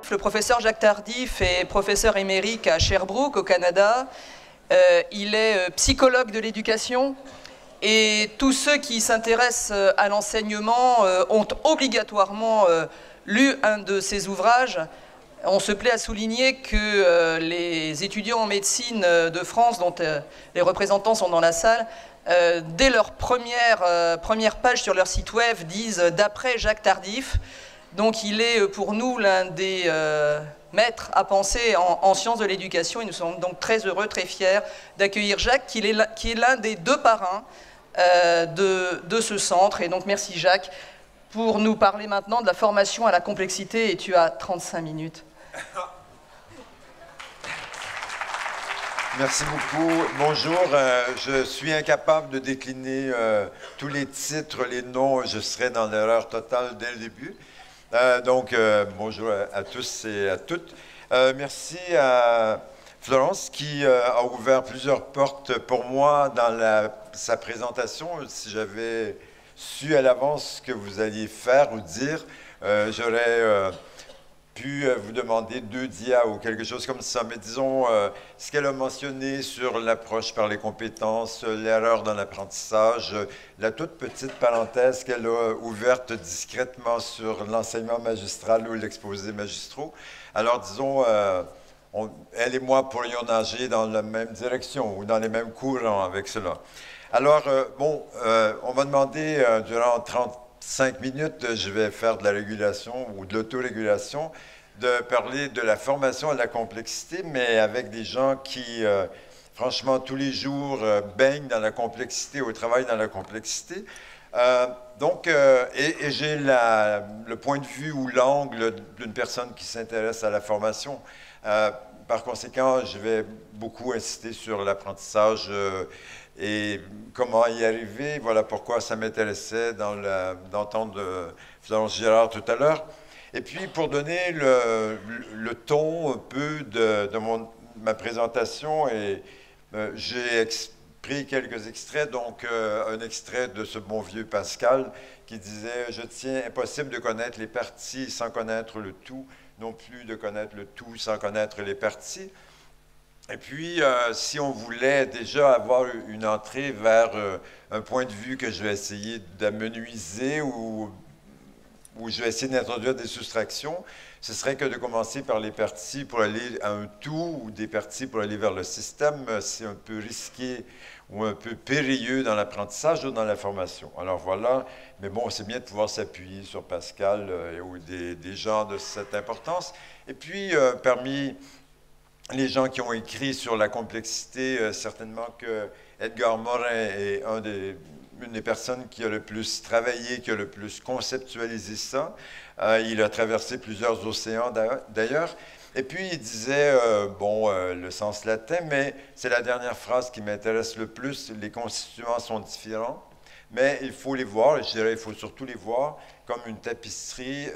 Le professeur Jacques Tardif est professeur émérite à Sherbrooke, au Canada. Il est psychologue de l'éducation. Et tous ceux qui s'intéressent à l'enseignement ont obligatoirement lu un de ses ouvrages. On se plaît à souligner que les étudiants en médecine de France, dont les représentants sont dans la salle, dès leur première page sur leur site web, disent « d'après Jacques Tardif ». Donc il est pour nous l'un des maîtres à penser en sciences de l'éducation. Et nous sommes donc très heureux, très fiers d'accueillir Jacques, qui est l'un des deux parrains de ce centre. Et donc merci Jacques pour nous parler maintenant de la formation à la complexité. Et tu as 35 minutes. Merci beaucoup. Bonjour. Je suis incapable de décliner tous les titres, les noms. Je serais dans l'erreur totale dès le début. Bonjour à tous et à toutes. Merci à Florence qui a ouvert plusieurs portes pour moi dans sa présentation. Si j'avais su à l'avance ce que vous alliez faire ou dire, j'aurais pu vous demander 2 dias ou quelque chose comme ça. Mais disons, ce qu'elle a mentionné sur l'approche par les compétences, l'erreur dans l'apprentissage, la toute petite parenthèse qu'elle a ouverte discrètement sur l'enseignement magistral ou l'exposé magistraux. Alors, disons, elle et moi pourrions nager dans la même direction ou dans les mêmes courants avec cela. Alors, on m'a demandé durant 35 minutes, je vais faire de la régulation ou de l'autorégulation, de parler de la formation à la complexité, mais avec des gens qui, franchement, tous les jours baignent dans la complexité ou travaillent dans la complexité. Et j'ai le point de vue ou l'angle d'une personne qui s'intéresse à la formation. Par conséquent, je vais beaucoup insister sur l'apprentissage et comment y arriver. Voilà pourquoi ça m'intéressait d'entendre Florence Girard tout à l'heure. Et puis, pour donner le ton un peu de ma présentation, j'ai pris quelques extraits, donc un extrait de ce bon vieux Pascal qui disait « Je tiens, impossible de connaître les parties sans connaître le tout, non plus de connaître le tout sans connaître les parties ». Et puis, si on voulait déjà avoir une entrée vers un point de vue que je vais essayer d'amenuiser ou je vais essayer d'introduire des soustractions, ce serait que de commencer par les parties pour aller à un tout ou des parties pour aller vers le système. C'est un peu risqué ou un peu périlleux dans l'apprentissage ou dans la formation. Alors voilà, mais bon, c'est bien de pouvoir s'appuyer sur Pascal ou des gens de cette importance. Et puis, parmi les gens qui ont écrit sur la complexité, certainement que Edgar Morin est une des personnes qui a le plus travaillé, qui a le plus conceptualisé ça. Il a traversé plusieurs océans d'ailleurs. Et puis il disait, le sens latin, mais c'est la dernière phrase qui m'intéresse le plus, les constituants sont différents, mais il faut les voir, je dirais il faut surtout les voir comme une tapisserie,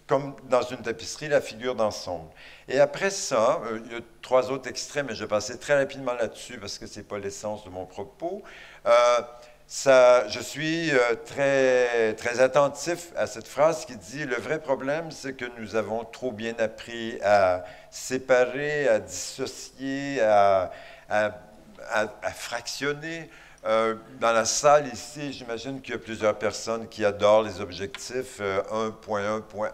comme dans une tapisserie, la figure d'ensemble. Et après ça, il y a 3 autres extraits, mais je vais passer très rapidement là-dessus parce que ce n'est pas l'essence de mon propos. Je suis très, très attentif à cette phrase qui dit « Le vrai problème, c'est que nous avons trop bien appris à séparer, à dissocier, à fractionner. » Dans la salle ici, j'imagine qu'il y a plusieurs personnes qui adorent les objectifs 1.1.1,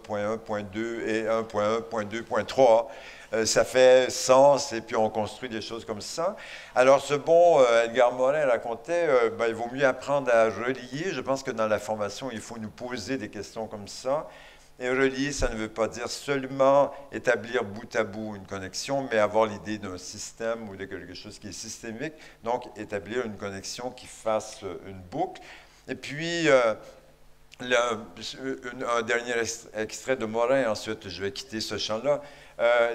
1.1.2 et 1.1.2.3. Ça fait sens et puis on construit des choses comme ça. Alors ce bon Edgar Morin racontait, il vaut mieux apprendre à relier. Je pense que dans la formation, il faut nous poser des questions comme ça. Et relier, ça ne veut pas dire seulement établir bout à bout une connexion, mais avoir l'idée d'un système ou de quelque chose qui est systémique, donc établir une connexion qui fasse une boucle. Et puis, un dernier extrait de Morin, ensuite je vais quitter ce champ-là.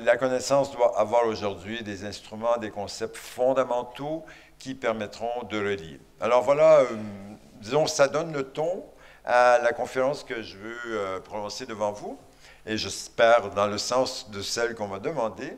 La connaissance doit avoir aujourd'hui des instruments, des concepts fondamentaux qui permettront de relier. Alors voilà, disons, ça donne le ton à la conférence que je veux prononcer devant vous, et j'espère dans le sens de celle qu'on m'a demandé.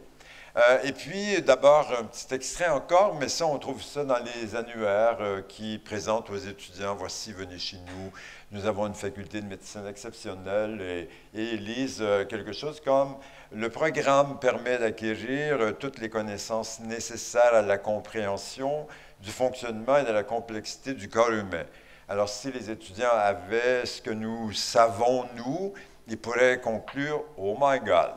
Et puis, d'abord, un petit extrait encore, mais ça, on trouve ça dans les annuaires qui présentent aux étudiants, voici, venez chez nous, nous avons une faculté de médecine exceptionnelle, et ils lisent quelque chose comme, le programme permet d'acquérir toutes les connaissances nécessaires à la compréhension du fonctionnement et de la complexité du corps humain. Alors, si les étudiants avaient ce que nous savons, nous, ils pourraient conclure, oh my God!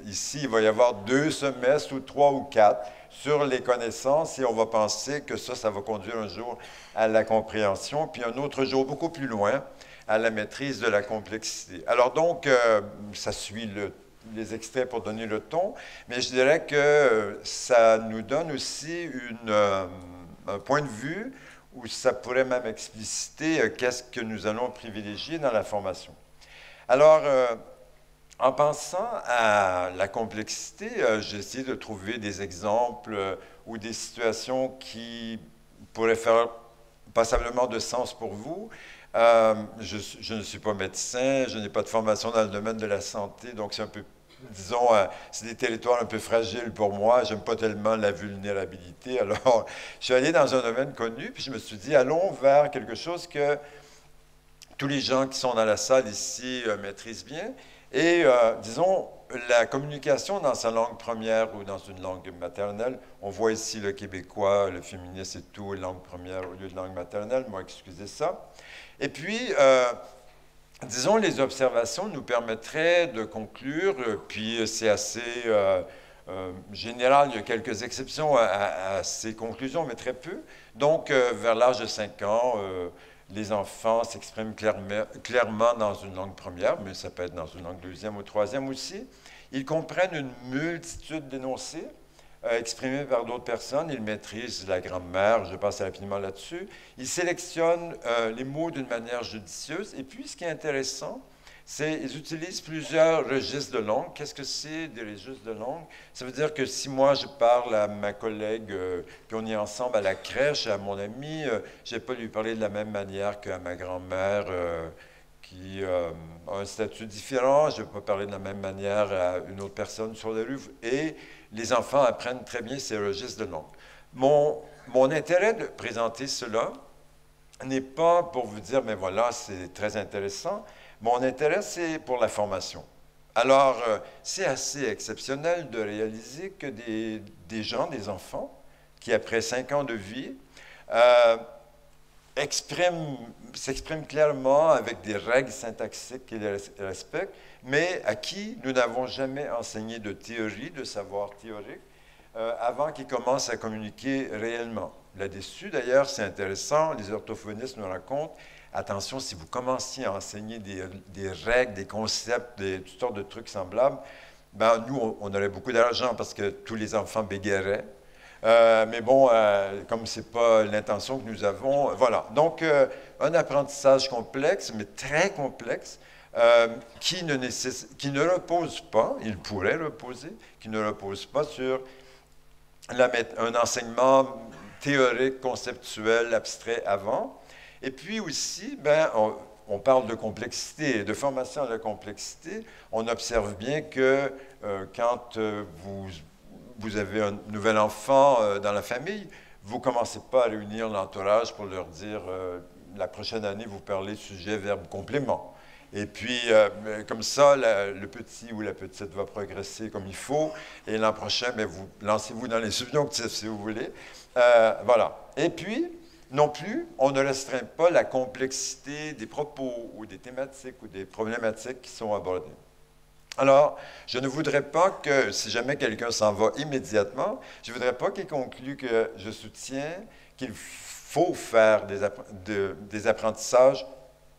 Ici, il va y avoir 2 semestres ou 3 ou 4 sur les connaissances et on va penser que ça va conduire un jour à la compréhension, puis un autre jour, beaucoup plus loin, à la maîtrise de la complexité. Alors donc, ça suit les extraits pour donner le ton, mais je dirais que ça nous donne aussi un point de vue où ça pourrait même expliciter qu'est-ce que nous allons privilégier dans la formation. Alors, en pensant à la complexité, j'ai essayé de trouver des exemples ou des situations qui pourraient faire passablement de sens pour vous. Je ne suis pas médecin, je n'ai pas de formation dans le domaine de la santé, donc c'est un peu, disons, c'est des territoires un peu fragiles pour moi. J'aime pas tellement la vulnérabilité. Alors, je suis allé dans un domaine connu, puis je me suis dit, allons vers quelque chose que tous les gens qui sont dans la salle ici maîtrisent bien. Et, disons, la communication dans sa langue première ou dans une langue maternelle, on voit ici le québécois, le féministe et tout, langue première au lieu de langue maternelle, moi, excusez ça. Et puis, disons, les observations nous permettraient de conclure, puis c'est assez général, il y a quelques exceptions à ces conclusions, mais très peu. Donc, vers l'âge de 5 ans, les enfants s'expriment clairement dans une langue première, mais ça peut être dans une langue deuxième ou troisième aussi. Ils comprennent une multitude d'énoncés exprimés par d'autres personnes. Ils maîtrisent la grammaire, je passe rapidement là-dessus. Ils sélectionnent les mots d'une manière judicieuse. Et puis, ce qui est intéressant, c'est qu'ils utilisent plusieurs registres de langue. Qu'est-ce que c'est des registres de langue? Ça veut dire que si moi, je parle à ma collègue, puis on est ensemble à la crèche, à mon ami, je ne vais pas lui parler de la même manière qu'à ma grand-mère qui a un statut différent. Je ne vais pas parler de la même manière à une autre personne sur la rue. Et les enfants apprennent très bien ces registres de langue. Mon intérêt de présenter cela n'est pas pour vous dire, mais voilà, c'est très intéressant. Mon intérêt, c'est pour la formation. Alors, c'est assez exceptionnel de réaliser que des gens, des enfants, qui après 5 ans de vie, s'expriment clairement avec des règles syntaxiques qu'ils respectent, mais à qui nous n'avons jamais enseigné de théorie, de savoir théorique, avant qu'ils commencent à communiquer réellement. Là-dessus, d'ailleurs, c'est intéressant, les orthophonistes nous racontent, attention, si vous commenciez à enseigner des règles, des concepts, toutes sortes de trucs semblables, ben, nous, on aurait beaucoup d'argent parce que tous les enfants bégaieraient. Mais bon, comme ce n'est pas l'intention que nous avons, voilà. Donc, un apprentissage complexe, mais très complexe, qui ne repose pas, il pourrait reposer, qui ne repose pas sur un enseignement théorique, conceptuel, abstrait avant. Et puis aussi, ben, on parle de complexité, de formation à la complexité. On observe bien que quand vous avez un nouvel enfant dans la famille, vous ne commencez pas à réunir l'entourage pour leur dire la prochaine année, vous parlez sujet, verbe, complément. Et puis, comme ça, le petit ou la petite va progresser comme il faut. Et l'an prochain, ben, vous lancez-vous dans les subjonctifs, si vous voulez. Voilà. Et puis, non plus, on ne restreint pas la complexité des propos ou des thématiques ou des problématiques qui sont abordées. Alors, je ne voudrais pas que, si jamais quelqu'un s'en va immédiatement, je ne voudrais pas qu'il conclue que je soutiens qu'il faut faire des apprentissages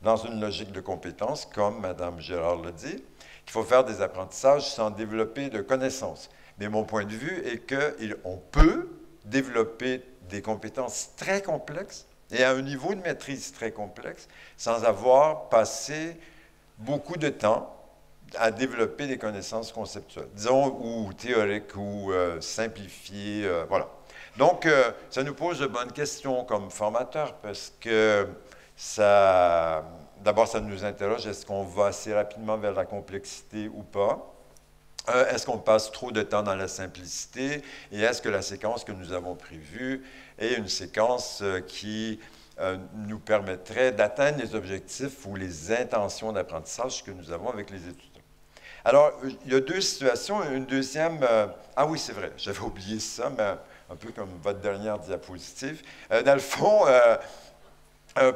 dans une logique de compétence, comme Mme Gérard l'a dit, qu'il faut faire des apprentissages sans développer de connaissances. Mais mon point de vue est qu'on peut développer des compétences très complexes et à un niveau de maîtrise très complexe sans avoir passé beaucoup de temps à développer des connaissances conceptuelles, disons, ou théoriques, ou simplifiées, voilà. Donc, ça nous pose de bonnes questions comme formateurs, parce que d'abord, ça nous interroge, est-ce qu'on va assez rapidement vers la complexité ou pas? Est-ce qu'on passe trop de temps dans la simplicité? Et est-ce que la séquence que nous avons prévue est une séquence qui nous permettrait d'atteindre les objectifs ou les intentions d'apprentissage que nous avons avec les étudiants? Alors, il y a deux situations. Une deuxième... ah oui, c'est vrai, j'avais oublié ça, mais un peu comme votre dernière diapositive. Dans le fond,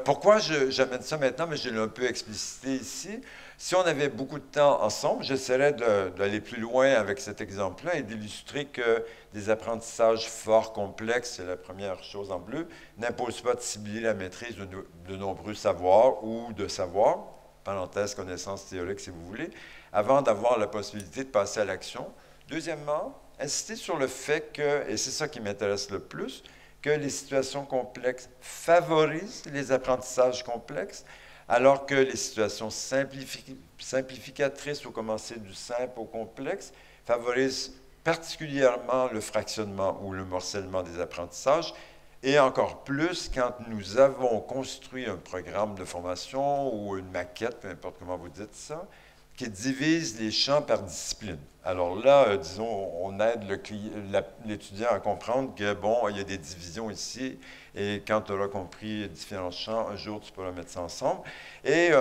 pourquoi j'amène ça maintenant, mais je l'ai un peu explicité ici. Si on avait beaucoup de temps ensemble, j'essaierais d'aller plus loin avec cet exemple-là et d'illustrer que des apprentissages forts, complexes, c'est la première chose en bleu, n'imposent pas de cibler la maîtrise de nombreux savoirs ou de savoirs, parenthèse, connaissances théoriques si vous voulez, avant d'avoir la possibilité de passer à l'action. Deuxièmement, insister sur le fait que, et c'est ça qui m'intéresse le plus, que les situations complexes favorisent les apprentissages complexes, alors que les situations simplificatrices, ou commencer du simple au complexe, favorisent particulièrement le fractionnement ou le morcellement des apprentissages, et encore plus quand nous avons construit un programme de formation ou une maquette, peu importe comment vous dites ça, qui divise les champs par discipline. Alors là, disons, on aide l'étudiant à comprendre que, bon, il y a des divisions ici, et quand tu auras compris différents champs, un jour, tu pourras mettre ça ensemble. Et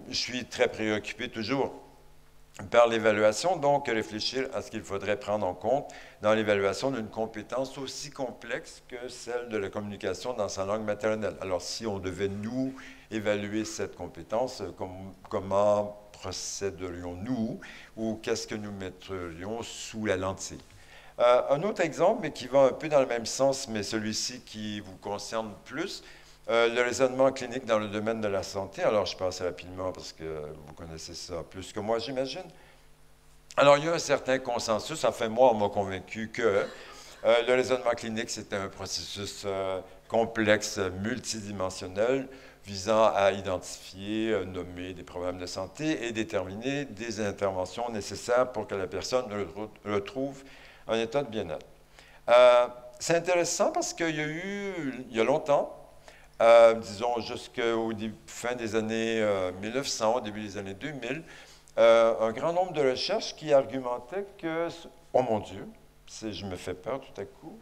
je suis très préoccupé toujours par l'évaluation, donc réfléchir à ce qu'il faudrait prendre en compte dans l'évaluation d'une compétence aussi complexe que celle de la communication dans sa langue maternelle. Alors, si on devait, nous, évaluer cette compétence, comment procéderions-nous ou qu'est-ce que nous mettrions sous la lentille? Un autre exemple, mais qui va un peu dans le même sens, mais celui-ci qui vous concerne plus, le raisonnement clinique dans le domaine de la santé. Alors, je passe rapidement parce que vous connaissez ça plus que moi, j'imagine. Alors, il y a un certain consensus. Enfin, moi, on m'a convaincu que le raisonnement clinique, c'était un processus complexe, multidimensionnel, visant à identifier, nommer des problèmes de santé et déterminer des interventions nécessaires pour que la personne retrouve un état de bien-être. C'est intéressant parce qu'il y a eu, il y a longtemps, disons jusqu'au fin des années 1900, au début des années 2000, un grand nombre de recherches qui argumentaient que, oh mon Dieu, je me fais peur tout à coup,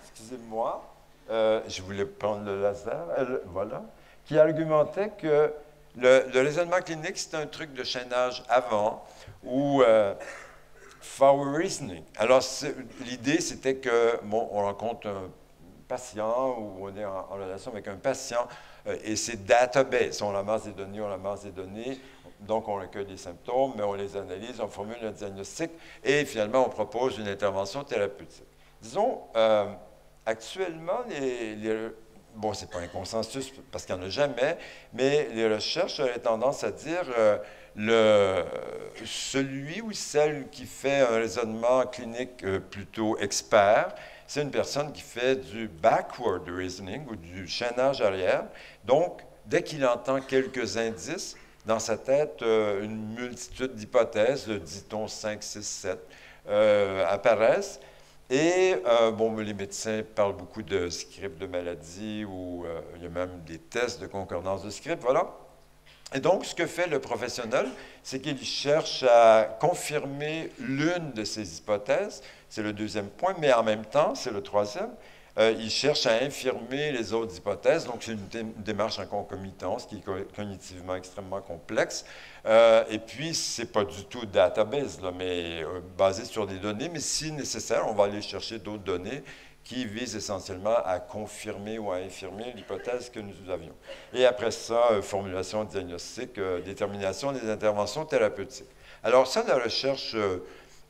excusez-moi, je voulais prendre le laser, voilà, qui argumentait que le raisonnement clinique, c'est un truc de chaînage avant, ou forward reasoning. Alors, l'idée, c'était que, bon, on rencontre un patient ou on est en relation avec un patient et c'est database. On ramasse des données, donc on recueille des symptômes, mais on les analyse, on formule un diagnostic et finalement on propose une intervention thérapeutique. Disons, actuellement, bon, ce n'est pas un consensus parce qu'il n'y en a jamais, mais les recherches auraient tendance à dire celui ou celle qui fait un raisonnement clinique plutôt expert, c'est une personne qui fait du backward reasoning ou du chaînage arrière. Donc, dès qu'il entend quelques indices, dans sa tête, une multitude d'hypothèses, dit-on 5, 6, 7, apparaissent. Et, bon, les médecins parlent beaucoup de scripts de maladie ou il y a même des tests de concordance de scripts, voilà. Et donc, ce que fait le professionnel, c'est qu'il cherche à confirmer l'une de ces hypothèses, c'est le deuxième point, mais en même temps, c'est le troisième, il cherche à infirmer les autres hypothèses, donc c'est une démarche en concomitance qui est cognitivement extrêmement complexe. Et puis, ce n'est pas du tout database, là, mais basé sur des données, mais si nécessaire, on va aller chercher d'autres données qui visent essentiellement à confirmer ou à infirmer l'hypothèse que nous avions. Et après ça, formulation diagnostique, détermination des interventions thérapeutiques. Alors ça, la recherche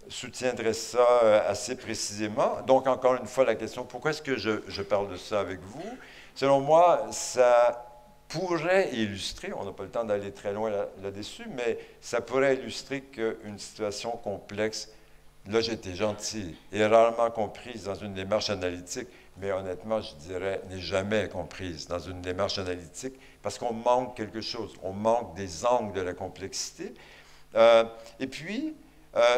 soutiendrait ça assez précisément. Donc, encore une fois, la question, pourquoi est-ce que je parle de ça avec vous? Selon moi, ça pourrait illustrer, on n'a pas le temps d'aller très loin là-dessus, mais ça pourrait illustrer qu'une situation complexe, là j'étais gentil, est rarement comprise dans une démarche analytique, mais honnêtement, je dirais, n'est jamais comprise dans une démarche analytique parce qu'on manque quelque chose, on manque des angles de la complexité. Et puis,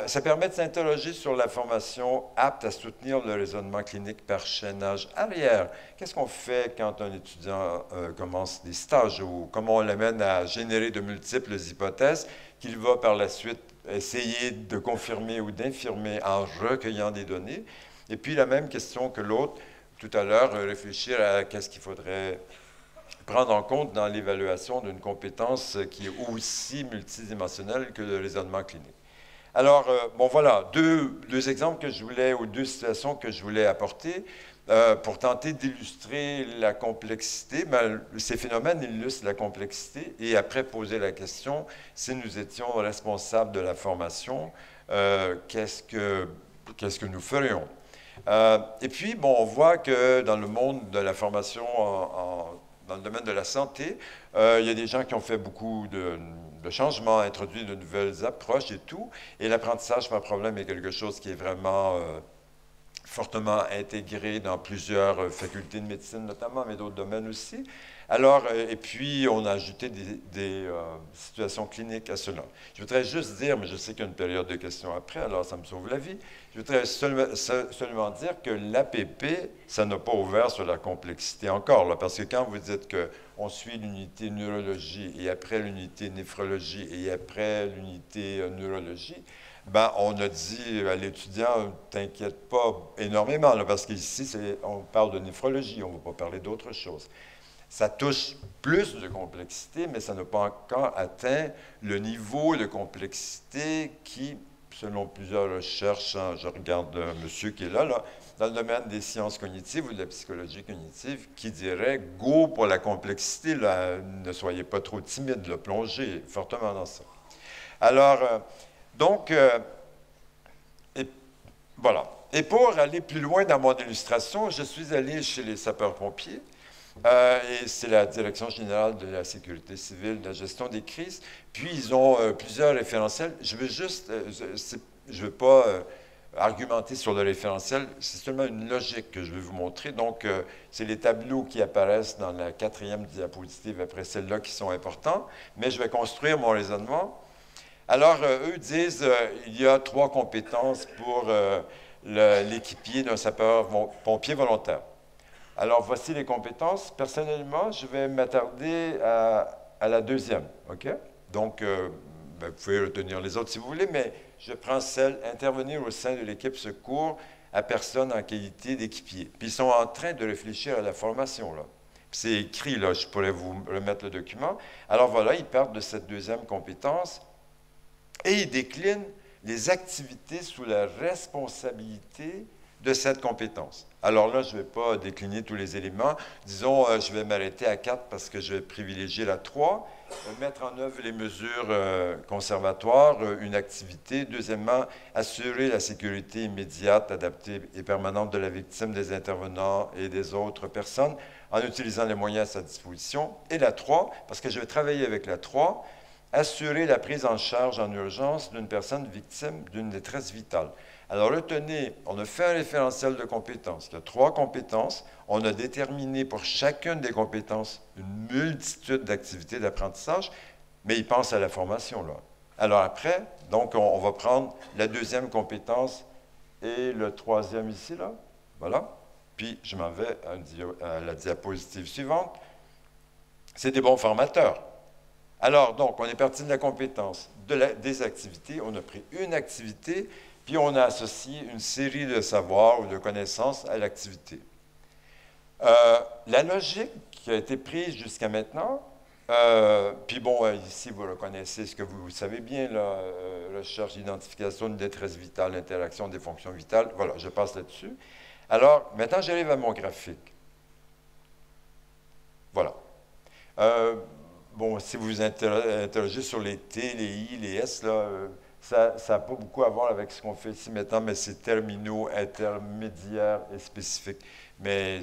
ça permet de s'interroger sur la formation apte à soutenir le raisonnement clinique par chaînage arrière. Qu'est-ce qu'on fait quand un étudiant commence des stages ou comment on l'amène à générer de multiples hypothèses qu'il va par la suite essayer de confirmer ou d'infirmer en recueillant des données. Et puis la même question que l'autre, tout à l'heure, réfléchir à qu'est-ce qu'il faudrait prendre en compte dans l'évaluation d'une compétence qui est aussi multidimensionnelle que le raisonnement clinique. Alors, bon voilà, deux exemples que je voulais, ou deux situations que je voulais apporter pour tenter d'illustrer la complexité. Ben, ces phénomènes illustrent la complexité et après poser la question, si nous étions responsables de la formation, qu'est-ce que nous ferions? Et puis, bon, on voit que dans le monde de la formation dans le domaine de la santé, il y a des gens qui ont fait beaucoup de changements, introduit de nouvelles approches et tout. Et l'apprentissage par problème est quelque chose qui est vraiment fortement intégré dans plusieurs facultés de médecine notamment, mais d'autres domaines aussi. Alors, et puis, on a ajouté des situations cliniques à cela. Je voudrais juste dire, mais je sais qu'il y a une période de questions après, alors ça me sauve la vie, je voudrais seulement dire que l'APP, ça n'a pas ouvert sur la complexité encore, là, parce que quand vous dites qu'on suit l'unité neurologie, et après l'unité néphrologie, et après l'unité neurologie, ben, on a dit à l'étudiant, t'inquiète pas énormément, là, parce qu'ici, on parle de néphrologie, on ne va pas parler d'autre chose. Ça touche plus de complexité, mais ça n'a pas encore atteint le niveau de complexité qui, selon plusieurs recherches, hein, je regarde monsieur qui est là, dans le domaine des sciences cognitives ou de la psychologie cognitive, qui dirait « go pour la complexité, là, ne soyez pas trop timide, là, plongez fortement dans ça ». Alors, voilà. Et pour aller plus loin dans mon illustration, je suis allé chez les sapeurs-pompiers, et c'est la Direction générale de la sécurité civile, de la gestion des crises. Puis, ils ont plusieurs référentiels. Je veux juste, je ne veux pas argumenter sur le référentiel, c'est seulement une logique que je vais vous montrer. Donc, c'est les tableaux qui apparaissent dans la 4e diapositive après celle-là qui sont importants, mais je vais construire mon raisonnement. Alors, eux disent il y a 3 compétences pour l'équipier d'un sapeur-pompier volontaire. Alors, voici les compétences. Personnellement, je vais m'attarder à la 2e, OK? Donc, vous pouvez retenir les autres si vous voulez, mais je prends celle intervenir au sein de l'équipe secours à personne en qualité d'équipier. Puis, ils sont en train de réfléchir à la formation, là. Puis, c'est écrit, là, je pourrais vous remettre le document. Alors, voilà, ils partent de cette 2e compétence et ils déclinent les activités sous la responsabilité de cette compétence. Alors là, je ne vais pas décliner tous les éléments. Disons, je vais m'arrêter à 4 parce que je vais privilégier la 3. Mettre en œuvre les mesures conservatoires, une activité. Deuxièmement, assurer la sécurité immédiate, adaptée et permanente de la victime, des intervenants et des autres personnes en utilisant les moyens à sa disposition. Et la 3, parce que je vais travailler avec la 3, assurer la prise en charge en urgence d'une personne victime d'une détresse vitale. Alors, retenez, on a fait un référentiel de compétences. Il y a 3 compétences. On a déterminé pour chacune des compétences une multitude d'activités d'apprentissage, mais ils pensent à la formation, là. Alors après, donc, on va prendre la 2e compétence et le 3e ici, là. Voilà. Puis, je m'en vais à la diapositive suivante. C'est des bons formateurs. Alors, donc, on est parti de la compétence, des activités. On a pris une activité, puis on a associé une série de savoirs ou de connaissances à l'activité. La logique qui a été prise jusqu'à maintenant, puis bon, ici, vous reconnaissez ce que vous savez bien, la recherche, identification de détresse vitale, interaction des fonctions vitales. Voilà, je passe là-dessus. Alors, maintenant, j'arrive à mon graphique. Voilà. Bon, si vous vous interrogez sur les T, les I, les S, là, ça n'a pas beaucoup à voir avec ce qu'on fait ici maintenant, mais c'est terminaux, intermédiaires et spécifiques. Mais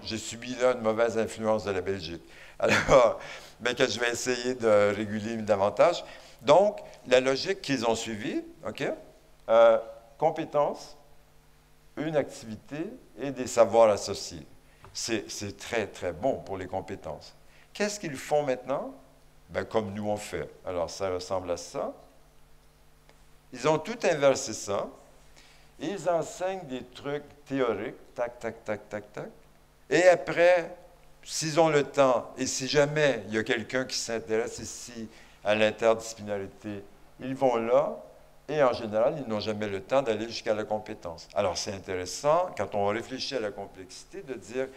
j'ai subi là une mauvaise influence de la Belgique. Alors, mais que je vais essayer de réguler davantage. Donc, la logique qu'ils ont suivie, OK? Compétences, une activité et des savoirs associés. C'est très, très bon pour les compétences. Qu'est-ce qu'ils font maintenant? Ben, comme nous on fait. Alors, ça ressemble à ça. Ils ont tout inversé ça. Et ils enseignent des trucs théoriques, tac, tac, tac, tac, tac. Et après, s'ils ont le temps, et si jamais il y a quelqu'un qui s'intéresse ici à l'interdisciplinarité ils vont là, et en général, ils n'ont jamais le temps d'aller jusqu'à la compétence. Alors, c'est intéressant, quand on réfléchit à la complexité, de dire,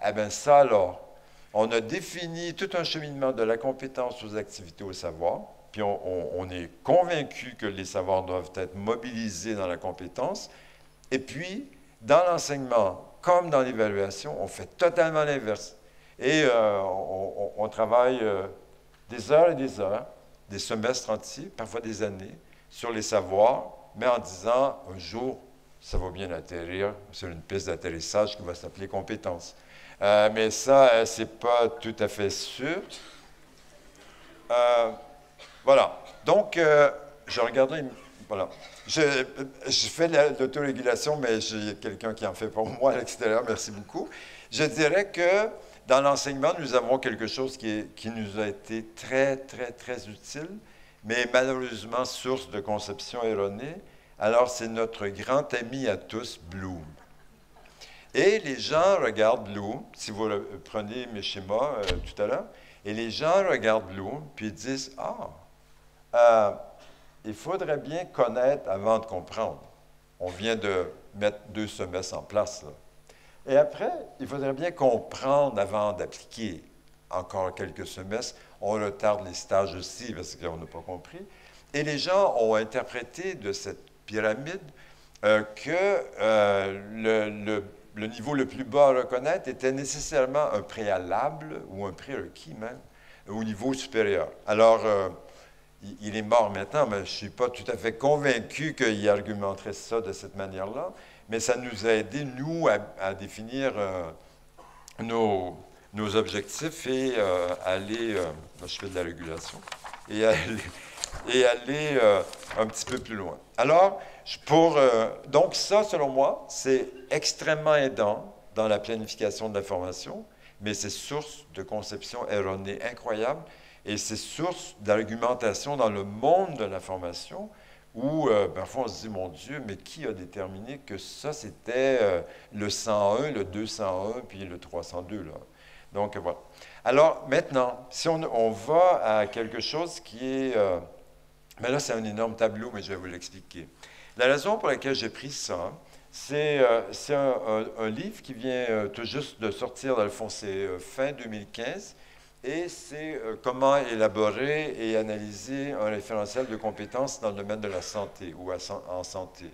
eh bien ça alors, on a défini tout un cheminement de la compétence aux activités au savoir, puis on est convaincu que les savoirs doivent être mobilisés dans la compétence, et puis, dans l'enseignement, comme dans l'évaluation, on fait totalement l'inverse. Et on travaille des heures et des heures, des semestres entiers, parfois des années, sur les savoirs, mais en disant, un jour, ça va bien atterrir sur une piste d'atterrissage qui va s'appeler compétence. Mais ça, c'est pas tout à fait sûr. Voilà. Donc, je regardais, voilà. Je fais de l'autorégulation, mais j'ai quelqu'un qui en fait pour moi à l'extérieur. Merci beaucoup. Je dirais que dans l'enseignement, nous avons quelque chose qui nous a été très, très, très utile, mais malheureusement source de conception erronée. Alors, c'est notre grand ami à tous, Bloom. Et les gens regardent Bloom, si vous prenez mes schémas tout à l'heure, et les gens regardent Bloom, puis ils disent, il faudrait bien connaître avant de comprendre. On vient de mettre 2 semestres en place, là. Et après, il faudrait bien comprendre avant d'appliquer. Encore quelques semestres, on retarde les stages aussi parce qu'on n'a pas compris. Et les gens ont interprété de cette pyramide que le niveau le plus bas à reconnaître était nécessairement un préalable ou un prérequis même au niveau supérieur. Alors, il est mort maintenant, mais je ne suis pas tout à fait convaincu qu'il argumenterait ça de cette manière-là. Mais ça nous a aidé, nous, à définir nos objectifs et aller, je fais de la régulation, et aller un petit peu plus loin. Alors, donc ça, selon moi, c'est extrêmement aidant dans la planification de la formation, mais c'est source de conception erronée incroyable, et c'est source d'argumentation dans le monde de la formation, où parfois on se dit, mon Dieu, mais qui a déterminé que ça, c'était le 101, le 201, puis le 302, là. Donc, voilà. Alors, maintenant, si on va à quelque chose qui est... mais là, c'est un énorme tableau, mais je vais vous l'expliquer. La raison pour laquelle j'ai pris ça, c'est un livre qui vient tout juste de sortir, dans le fond, c'est fin 2015, et c'est comment élaborer et analyser un référentiel de compétences dans le domaine de la santé ou en santé.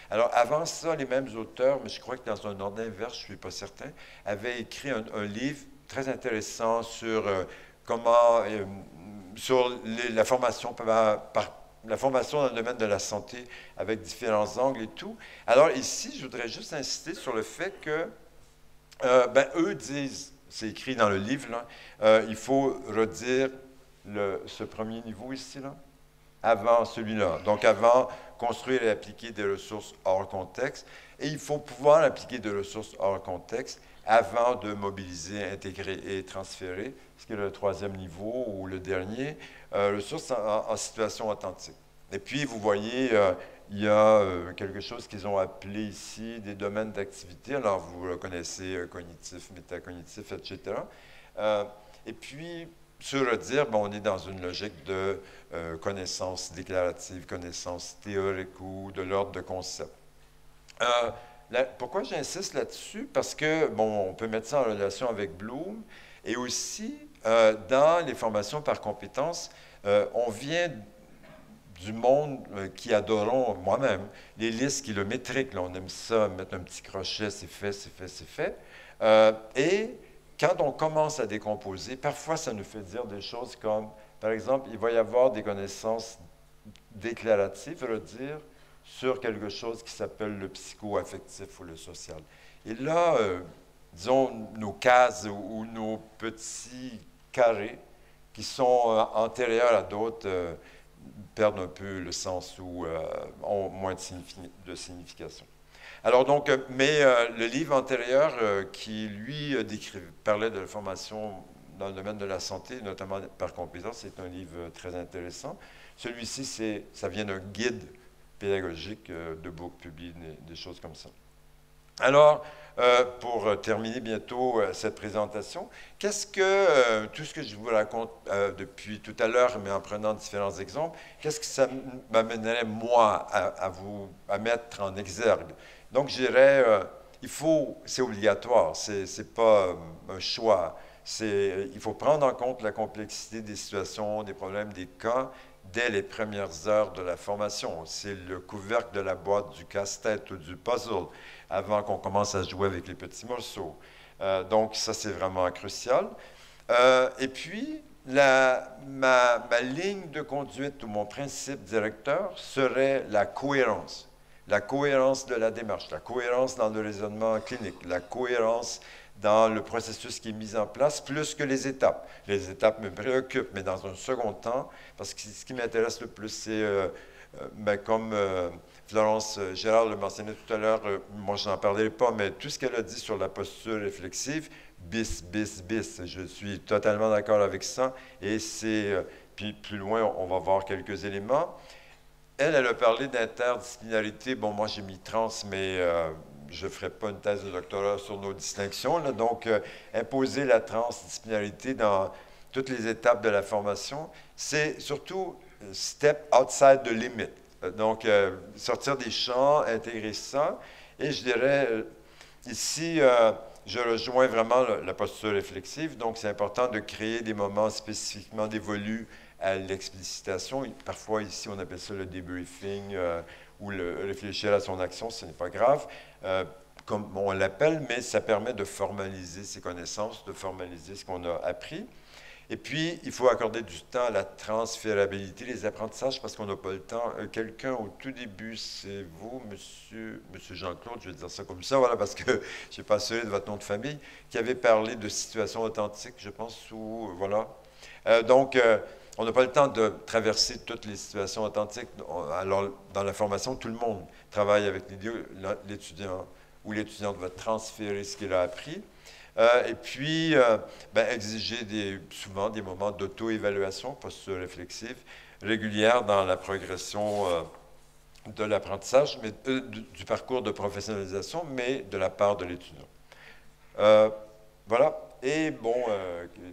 Alors, avant ça, les mêmes auteurs, mais je crois que dans un ordre inverse, je ne suis pas certain, avaient écrit un livre très intéressant sur comment, sur la formation la formation dans le domaine de la santé avec différents angles et tout. Alors ici, je voudrais juste insister sur le fait que, eux disent, c'est écrit dans le livre, là, il faut redire ce premier niveau ici, là, avant celui-là. Donc, avant construire et appliquer des ressources hors contexte. Et il faut pouvoir appliquer des ressources hors contexte avant de mobiliser, intégrer et transférer, ce qui est le 3e niveau ou le dernier, ressources en situation authentique. Et puis, vous voyez, il y a quelque chose qu'ils ont appelé ici des domaines d'activité. Alors, vous le connaissez, cognitif, métacognitif, etc. Et puis, sur redire, on est dans une logique de connaissance déclarative, connaissance théorique ou de l'ordre de concept. Pourquoi j'insiste là-dessus? Parce que, on peut mettre ça en relation avec Bloom, et aussi, dans les formations par compétences, on vient du monde qui adorons, moi-même, les listes kilométriques. Là, on aime ça, mettre un petit crochet, c'est fait, c'est fait, c'est fait. Et quand on commence à décomposer, parfois, ça nous fait dire des choses comme, par exemple, il va y avoir des connaissances déclaratives, redire, sur quelque chose qui s'appelle le psycho-affectif ou le social. Et là, disons, nos cases ou nos petits carrés qui sont antérieurs à d'autres perdent un peu le sens ou ont moins de signification. Alors donc, mais le livre antérieur qui, lui, parlait de la formation dans le domaine de la santé, notamment par compétence, c'est un livre très intéressant. Celui-ci, ça vient d'un guide pédagogique de Book publie des choses comme ça. Alors, pour terminer bientôt cette présentation, qu'est-ce que tout ce que je vous raconte depuis tout à l'heure, mais en prenant différents exemples, qu'est-ce que ça m'amènerait, moi, à mettre en exergue? Donc, je dirais, c'est obligatoire, c'est pas un choix. Il faut prendre en compte la complexité des situations, des problèmes, des cas, dès les premières heures de la formation. C'est le couvercle de la boîte du casse-tête ou du puzzle avant qu'on commence à jouer avec les petits morceaux. Donc, ça, c'est vraiment crucial. Et puis, ma ligne de conduite ou mon principe directeur serait la cohérence. La cohérence de la démarche, la cohérence dans le raisonnement clinique, la cohérence dans le processus qui est mis en place, plus que les étapes. Les étapes me préoccupent, mais dans un second temps, parce que ce qui m'intéresse le plus, c'est, comme Florence Gérard le mentionnait tout à l'heure, moi je n'en parlerai pas, mais tout ce qu'elle a dit sur la posture réflexive, bis, bis, bis, je suis totalement d'accord avec ça, et puis plus loin, on va voir quelques éléments. Elle a parlé d'interdisciplinarité. Bon, moi, j'ai mis trans, mais je ne ferai pas une thèse de doctorat sur nos distinctions. Là. Donc, imposer la transdisciplinarité dans toutes les étapes de la formation, c'est surtout step outside the limit. Donc, sortir des champs, intégrer ça. Et je dirais, ici, je rejoins vraiment la posture réflexive. Donc, c'est important de créer des moments spécifiquement dévolus à l'explicitation. Parfois, ici, on appelle ça le debriefing ou le réfléchir à son action, ce n'est pas grave, comme on l'appelle, mais ça permet de formaliser ses connaissances, de formaliser ce qu'on a appris. Et puis, il faut accorder du temps à la transférabilité, les apprentissages, parce qu'on n'a pas le temps. Quelqu'un, au tout début, c'est vous, monsieur Jean-Claude, je vais dire ça comme ça, voilà, parce que je n'ai pas assuré de votre nom de famille, qui avait parlé de situations authentiques, je pense, ou voilà. Donc, on n'a pas le temps de traverser toutes les situations authentiques. Alors, dans la formation, tout le monde travaille avec l'étudiant ou l'étudiante va transférer ce qu'il a appris. Et puis, exiger souvent des moments d'auto-évaluation, posture réflexive, régulière dans la progression de l'apprentissage, mais du parcours de professionnalisation, mais de la part de l'étudiant. Voilà. Et bon,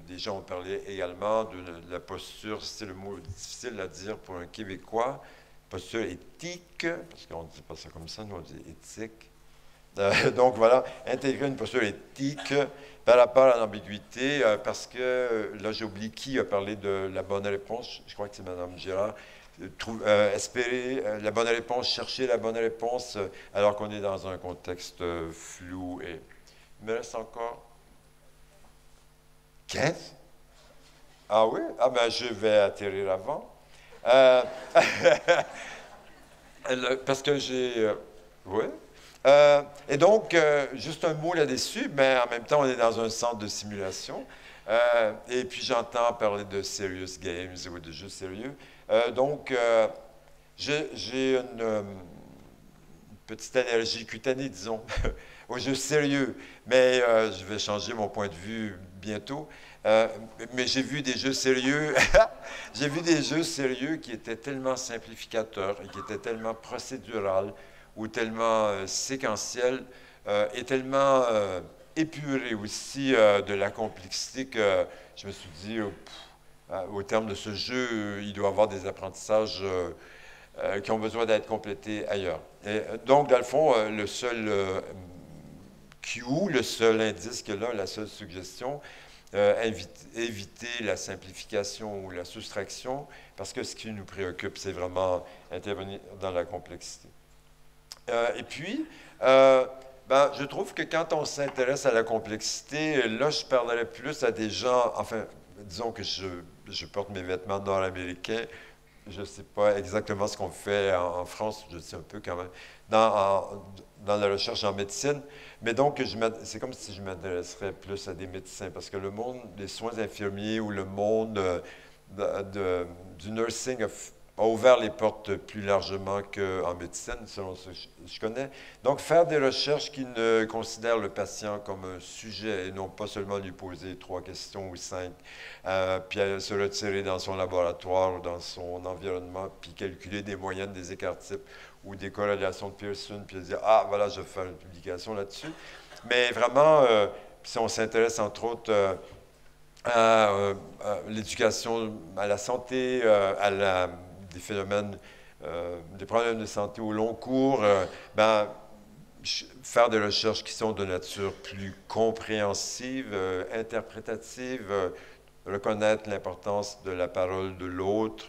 des gens ont parlé également de la posture, c'est le mot difficile à dire pour un Québécois, posture éthique, parce qu'on ne dit pas ça comme ça, nous on dit éthique. Donc voilà, intégrer une posture éthique par rapport à l'ambiguïté, parce que là j'ai oublié qui a parlé de la bonne réponse, je crois que c'est Mme Girard, espérer la bonne réponse, chercher la bonne réponse, alors qu'on est dans un contexte flou. Et il me reste encore 15? Ah oui? Ah ben je vais atterrir avant. Parce que j'ai... oui. Et donc, juste un mot là-dessus, mais en même temps, on est dans un centre de simulation. Et puis, j'entends parler de serious games ou de jeux sérieux. Donc, j'ai une petite allergie cutanée, disons, aux jeux sérieux. Mais je vais changer mon point de vue bientôt. Mais j'ai vu des jeux sérieux, j'ai vu des jeux sérieux qui étaient tellement simplificateurs et qui étaient tellement procédurales ou tellement séquentiels et tellement épurés aussi de la complexité que je me suis dit, au terme de ce jeu, il doit y avoir des apprentissages qui ont besoin d'être complétés ailleurs. Et donc, dans le fond, le seul cue, le seul indice que là, la seule suggestion, éviter la simplification ou la soustraction, parce que ce qui nous préoccupe, c'est vraiment intervenir dans la complexité. Et puis, je trouve que quand on s'intéresse à la complexité, là, je parlerais plus à des gens, enfin, disons que je porte mes vêtements nord-américains, je ne sais pas exactement ce qu'on fait en France, je sais un peu quand même, dans la recherche en médecine, mais donc c'est comme si je m'intéresserais plus à des médecins, parce que le monde des soins infirmiers ou le monde du nursing a ouvert les portes plus largement qu'en médecine, selon ce que je connais. Donc, faire des recherches qui ne considèrent le patient comme un sujet et non pas seulement lui poser 3 questions ou 5, puis se retirer dans son laboratoire ou dans son environnement, puis calculer des moyennes, des écarts-types ou des corrélations de Pearson, puis dire « Ah, voilà, je vais faire une publication là-dessus ». Mais vraiment, si on s'intéresse entre autres à l'éducation, à la santé, des phénomènes, des problèmes de santé au long cours, faire des recherches qui sont de nature plus compréhensive, interprétative, reconnaître l'importance de la parole de l'autre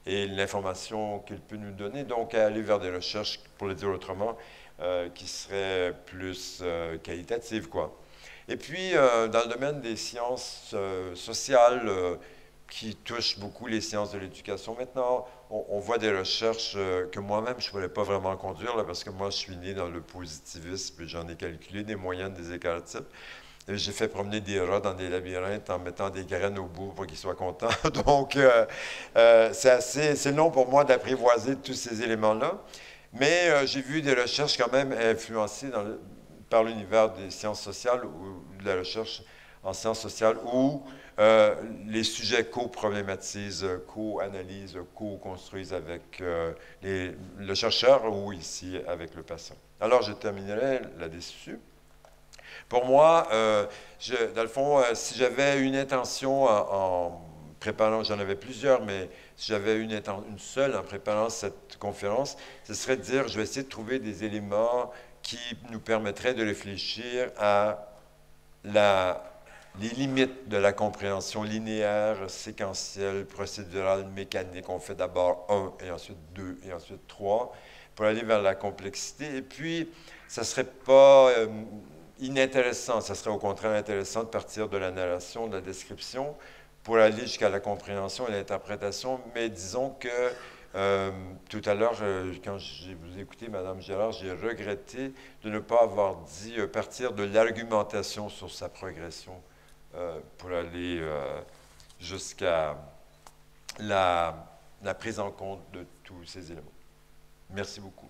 et l'information qu'il peut nous donner. Donc, aller vers des recherches, pour le dire autrement, qui seraient plus qualitatives, quoi. Et puis, dans le domaine des sciences sociales, qui touchent beaucoup les sciences de l'éducation, maintenant, on voit des recherches que moi-même, je ne pourrais pas vraiment conduire, là, parce que moi, je suis né dans le positivisme, et j'en ai calculé des moyennes, des écarts-types. J'ai fait promener des rats dans des labyrinthes en mettant des graines au bout pour qu'ils soient contents. Donc, c'est long pour moi d'apprivoiser tous ces éléments-là. Mais j'ai vu des recherches quand même influencées par l'univers des sciences sociales ou de la recherche en sciences sociales où les sujets co-problématisent, co-analysent, co-construisent avec le chercheur ou ici avec le patient. Alors, je terminerai là-dessus. Pour moi, dans le fond, si j'avais une intention en préparant, j'en avais plusieurs, mais si j'avais une seule en préparant cette conférence, ce serait de dire, je vais essayer de trouver des éléments qui nous permettraient de réfléchir à les limites de la compréhension linéaire, séquentielle, procédurale, mécanique. On fait d'abord 1 et ensuite 2 et ensuite 3 pour aller vers la complexité. Et puis, ça ne serait pas inintéressant, ça serait au contraire intéressant de partir de la narration, de la description, pour aller jusqu'à la compréhension et l'interprétation. Mais disons que tout à l'heure, quand je vous ai écouté, Mme Gérard, j'ai regretté de ne pas avoir dit partir de l'argumentation sur sa progression pour aller jusqu'à la prise en compte de tous ces éléments. Merci beaucoup.